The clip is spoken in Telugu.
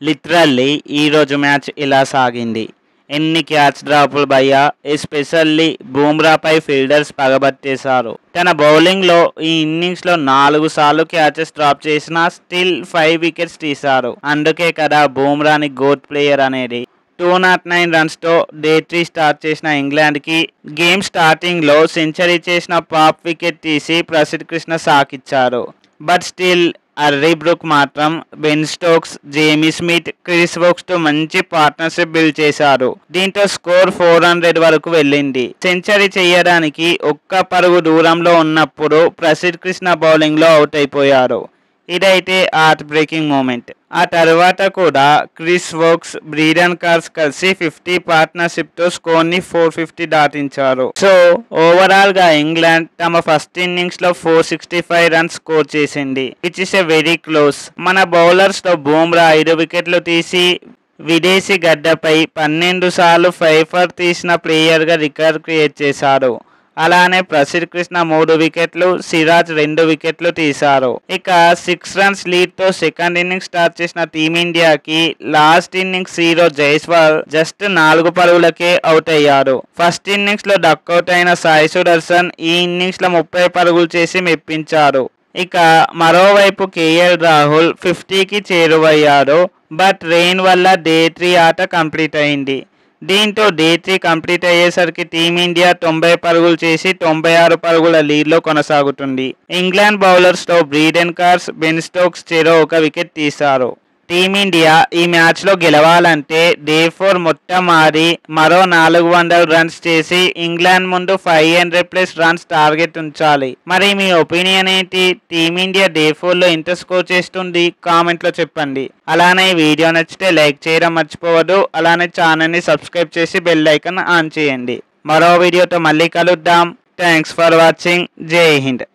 లిటరల్లీ ఈరోజు మ్యాచ్ ఇలా సాగింది. ఎన్ని క్యాచ్ డ్రాపులు భయ్యా! ఎస్పెషల్లీ బూమ్రాపై ఫీల్డర్స్ పగబట్టేశారు. తన బౌలింగ్లో ఈ ఇన్నింగ్స్లో 4 సార్లు క్యాచెస్ డ్రాప్ చేసినా స్టిల్ 5 వికెట్స్ తీశారు. అందుకే కదా బూమ్రాని గోట్ ప్లేయర్ అనేది. 209 రన్స్తో డే 3 స్టార్ట్ చేసిన ఇంగ్లాండ్కి గేమ్ స్టార్టింగ్లో సెంచరీ చేసిన పాప్ వికెట్ తీసి ప్రసిద్ధ్ కృష్ణ సాకిచ్చారు. బట్ స్టిల్ అర్రీ బ్రూక్ మాత్రం Ben Stokes, Jamie Smith, Chris వోక్స్తో మంచి పార్ట్నర్షిప్ బిల్డ్ చేశారు. దీంతో స్కోర్ 400 వరకు వెళ్ళింది. సెంచరీ చేయడానికి ఒక్క పరుగు దూరంలో ఉన్నప్పుడు ప్రసిద్ధ్ కృష్ణ బౌలింగ్లో అవుట్ అయిపోయారు. ఇదైతే హార్ట్ బ్రేకింగ్ మూమెంట్. ఆ తర్వాత కూడా క్రిస్ వోక్స్, బ్రీడన్ కార్స్ కలిసి 50 పార్ట్నర్షిప్తో స్కోర్ని 450 దాటించారు. సో ఓవరాల్గా ఇంగ్లాండ్ తమ ఫస్ట్ ఇన్నింగ్స్లో 465 రన్స్ స్కోర్ చేసింది, which is a very close. మన బౌలర్స్లో బూమ్రా 5 వికెట్లు తీసి విదేశీ గడ్డపై 12 సార్లు 5 ఫర్ తీసిన ప్లేయర్గా రికార్డ్ క్రియేట్ చేశాడు. అలానే ప్రసిద్ధ్ కృష్ణ 3 వికెట్లు, సిరాజ్ 2 వికెట్లు తీశారు. ఇక 6 రన్స్ లీడ్తో సెకండ్ ఇన్నింగ్స్ స్టార్ట్ చేసిన టీమిండియాకి last innings hero Jaiswal just 4 పరుగులకే అవుట్ అయ్యారు. ఫస్ట్ ఇన్నింగ్స్లో డక్అవుట్ అయిన సాయి సుదర్శన్ ఈ ఇన్నింగ్స్లో 30 పరుగులు చేసి మెప్పించారు. ఇక మరోవైపు కేఎల్ రాహుల్ 50కి చేరువయ్యాడు. బట్ రెయిన్ వల్ల డే 3 ఆట కంప్లీట్ అయింది. దీంతో డే 3 కంప్లీట్ అయ్యేసరికి టీమిండియా 90 పరుగులు చేసి 96 పరుగుల లీడ్లో కొనసాగుతుంది. ఇంగ్లాండ్ బౌలర్స్తో బ్రీడెన్ కార్స్, బెన్ స్టోక్స్ చెరో 1 వికెట్ తీశారు. టీమిండియా ఈ మ్యాచ్లో గెలవాలంటే డే 4 మొత్తం ఆడి మరో 400 రన్స్ చేసి ఇంగ్లాండ్ ముందు 500+ రన్స్ టార్గెట్ ఉంచాలి. మరి మీ ఒపీనియన్ ఏంటి? టీమిండియా డే 4లో ఎంత స్కోర్ చేస్తుంది? కామెంట్లో చెప్పండి. అలానే ఈ వీడియో నచ్చితే లైక్ చేయడం మర్చిపోవద్దు. అలానే ఛానల్ని సబ్స్క్రైబ్ చేసి బెల్ ఐకాన్ ఆన్ చేయండి. మరో వీడియోతో మళ్ళీ కలుద్దాం. Thanks for watching. జై హింద్.